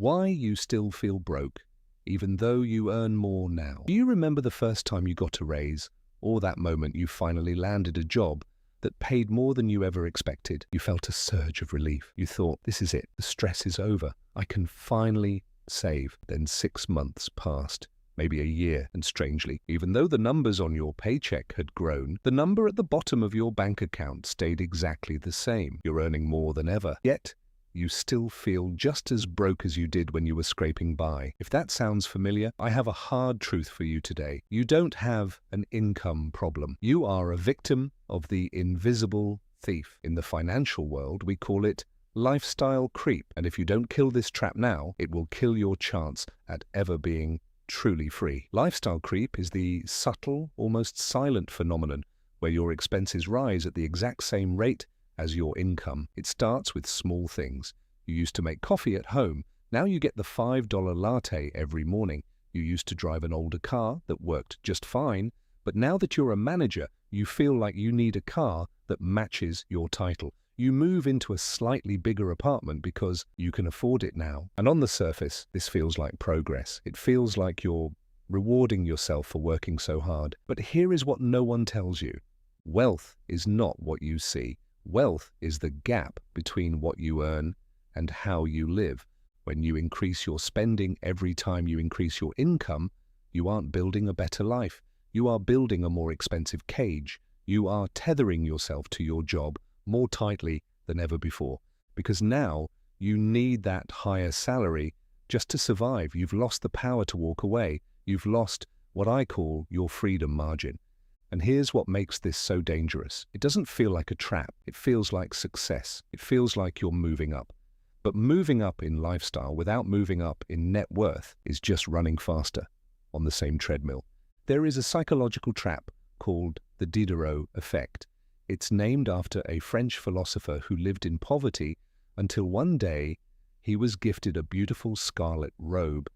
Why you still feel broke, even though you earn more now. Do you remember the first time you got a raise, or that moment you finally landed a job that paid more than you ever expected? You felt a surge of relief. You thought, this is it, the stress is over. I can finally save. Then 6 months passed, maybe a year, and strangely, even though the numbers on your paycheck had grown, the number at the bottom of your bank account stayed exactly the same. You're earning more than ever. Yet, you still feel just as broke as you did when you were scraping by. If that sounds familiar, I have a hard truth for you today. You don't have an income problem. You are a victim of the invisible thief. In the financial world, we call it lifestyle creep. And if you don't kill this trap now, it will kill your chance at ever being truly free. Lifestyle creep is the subtle, almost silent phenomenon where your expenses rise at the exact same rate as your income. It starts with small things. You used to make coffee at home. Now you get the $5 latte every morning. You used to drive an older car that worked just fine, but now that you're a manager, you feel like you need a car that matches your title. You move into a slightly bigger apartment because you can afford it now. And on the surface, this feels like progress. It feels like you're rewarding yourself for working so hard. But here is what no one tells you. Wealth is not what you see. Wealth is the gap between what you earn and how you live. When you increase your spending every time you increase your income, you aren't building a better life. You are building a more expensive cage. You are tethering yourself to your job more tightly than ever before, because now you need that higher salary just to survive. You've lost the power to walk away. You've lost what I call your freedom margin. And here's what makes this so dangerous. It doesn't feel like a trap. It feels like success. It feels like you're moving up. But moving up in lifestyle without moving up in net worth is just running faster on the same treadmill. There is a psychological trap called the Diderot Effect. It's named after a French philosopher who lived in poverty until one day he was gifted a beautiful scarlet robe.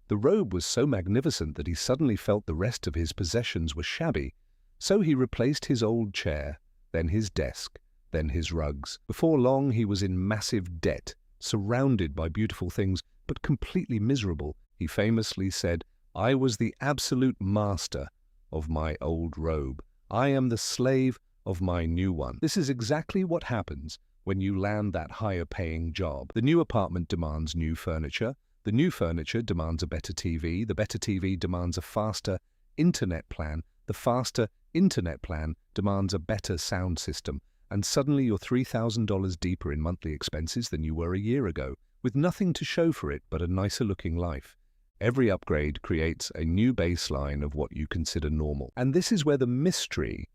The robe was so magnificent that he suddenly felt the rest of his possessions were shabby. So he replaced his old chair, then his desk, then his rugs. Before long, he was in massive debt, surrounded by beautiful things, but completely miserable. He famously said, "I was the absolute master of my old robe. I am the slave of my new one." This is exactly what happens when you land that higher-paying job. The new apartment demands new furniture. The new furniture demands a better TV. The better TV demands a faster internet plan. The faster internet plan demands a better sound system, and suddenly you're $3,000 deeper in monthly expenses than you were a year ago, with nothing to show for it but a nicer-looking life. Every upgrade creates a new baseline of what you consider normal. And this is where the mystery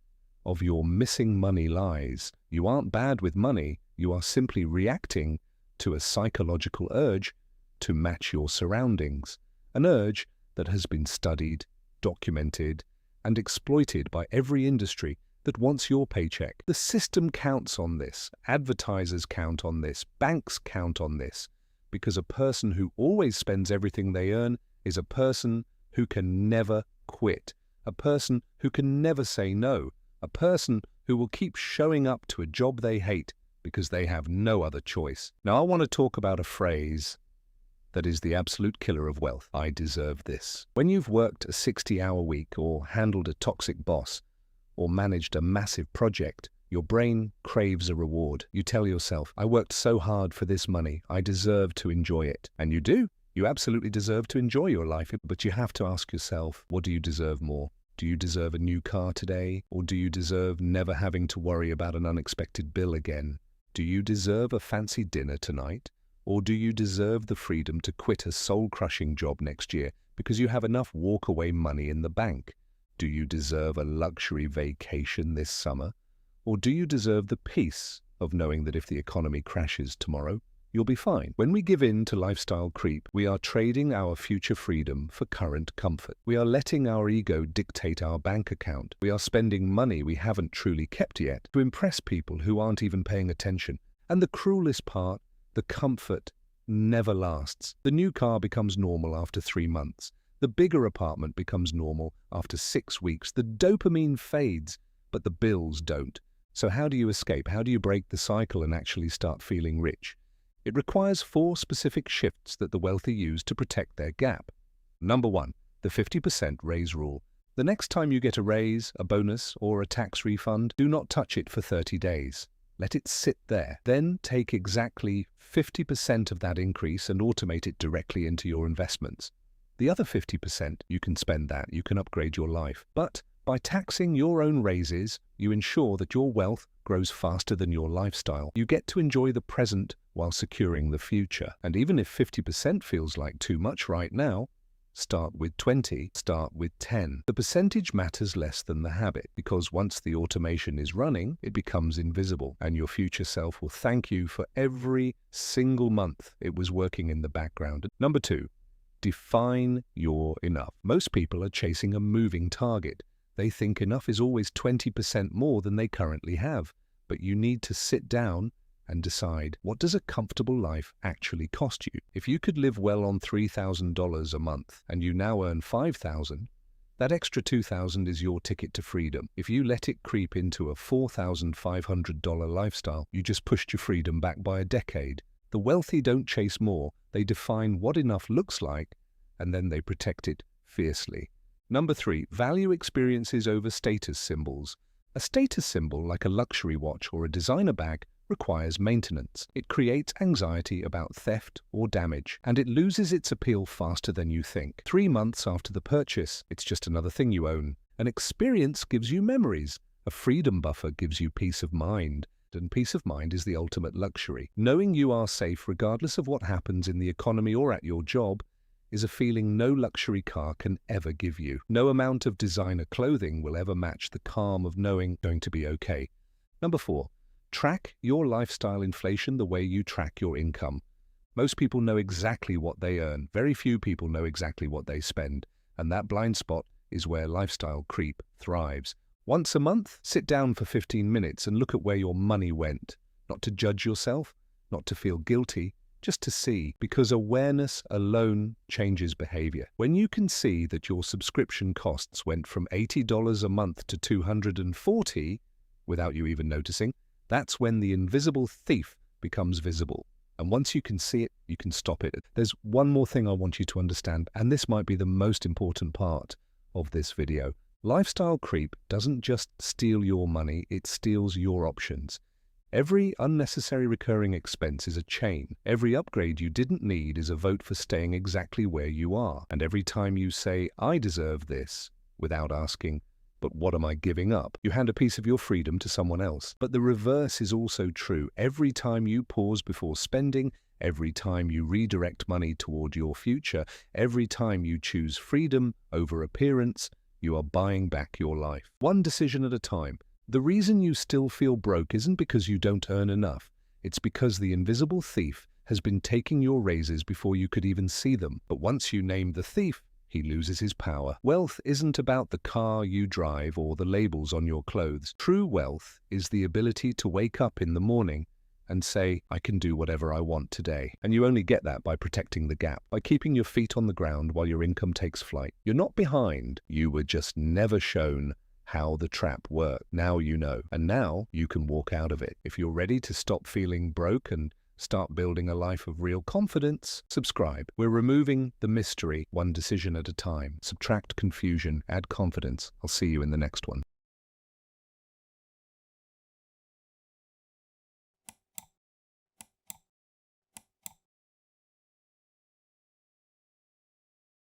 of your missing money lies. You aren't bad with money, you are simply reacting to a psychological urge to match your surroundings, an urge that has been studied, documented, and exploited by every industry that wants your paycheck. The system counts on this. Advertisers count on this. Banks count on this. Because a person who always spends everything they earn is a person who can never quit. A person who can never say no. A person who will keep showing up to a job they hate because they have no other choice. Now, I want to talk about a phrase that is the absolute killer of wealth. I deserve this. When you've worked a 60-hour week or handled a toxic boss or managed a massive project, your brain craves a reward. You tell yourself, I worked so hard for this money, I deserve to enjoy it. And you do. You absolutely deserve to enjoy your life, but you have to ask yourself, what do you deserve more? Do you deserve a new car today? Or do you deserve never having to worry about an unexpected bill again? Do you deserve a fancy dinner tonight? Or do you deserve the freedom to quit a soul-crushing job next year because you have enough walk-away money in the bank? Do you deserve a luxury vacation this summer? Or do you deserve the peace of knowing that if the economy crashes tomorrow, you'll be fine? When we give in to lifestyle creep, we are trading our future freedom for current comfort. We are letting our ego dictate our bank account. We are spending money we haven't truly kept yet to impress people who aren't even paying attention. And the cruelest part, the comfort never lasts. The new car becomes normal after 3 months. The bigger apartment becomes normal after 6 weeks. The dopamine fades, but the bills don't. So how do you escape? How do you break the cycle and actually start feeling rich? It requires 4 specific shifts that the wealthy use to protect their gap. Number 1. The 50% raise rule. The next time you get a raise, a bonus, or a tax refund, do not touch it for 30 days. Let it sit there. Then take exactly 50% of that increase and automate it directly into your investments. The other 50%, you can spend that, you can upgrade your life. But by taxing your own raises, you ensure that your wealth grows faster than your lifestyle. You get to enjoy the present while securing the future. And even if 50% feels like too much right now, start with 20, start with 10. The percentage matters less than the habit, because once the automation is running, it becomes invisible, and your future self will thank you for every single month it was working in the background. Number 2, define your enough. Most people are chasing a moving target. They think enough is always 20% more than they currently have, but you need to sit down and decide, what does a comfortable life actually cost you? If you could live well on $3,000 a month and you now earn $5,000, that extra $2,000 is your ticket to freedom. If you let it creep into a $4,500 lifestyle, you just pushed your freedom back by a decade. The wealthy don't chase more, they define what enough looks like, and then they protect it fiercely. Number 3, value experiences over status symbols. A status symbol, like a luxury watch or a designer bag, requires maintenance. It creates anxiety about theft or damage, and it loses its appeal faster than you think. 3 months after the purchase, it's just another thing you own. An experience gives you memories. A freedom buffer gives you peace of mind, and peace of mind is the ultimate luxury. Knowing you are safe regardless of what happens in the economy or at your job is a feeling no luxury car can ever give you. No amount of designer clothing will ever match the calm of knowing going to be okay. Number 4, track your lifestyle inflation the way you track your income. Most people know exactly what they earn. Very few people know exactly what they spend. And that blind spot is where lifestyle creep thrives. Once a month, sit down for 15 minutes and look at where your money went. Not to judge yourself, not to feel guilty, just to see, because awareness alone changes behavior. When you can see that your subscription costs went from $80 a month to $240 without you even noticing, that's when the invisible thief becomes visible. And once you can see it, you can stop it. There's one more thing I want you to understand, and this might be the most important part of this video. Lifestyle creep doesn't just steal your money, it steals your options. Every unnecessary recurring expense is a chain. Every upgrade you didn't need is a vote for staying exactly where you are. And every time you say, I deserve this, without asking, but what am I giving up? You hand a piece of your freedom to someone else. But the reverse is also true. Every time you pause before spending, every time you redirect money toward your future, every time you choose freedom over appearance, you are buying back your life. One decision at a time. The reason you still feel broke isn't because you don't earn enough. It's because the invisible thief has been taking your raises before you could even see them. But once you name the thief, he loses his power. Wealth isn't about the car you drive or the labels on your clothes. True wealth is the ability to wake up in the morning and say, I can do whatever I want today. And you only get that by protecting the gap, by keeping your feet on the ground while your income takes flight. You're not behind. You were just never shown how the trap worked. Now you know, and now you can walk out of it. If you're ready to stop feeling broke and start building a life of real confidence, subscribe. We're removing the mystery one decision at a time. Subtract confusion, add confidence. I'll see you in the next one.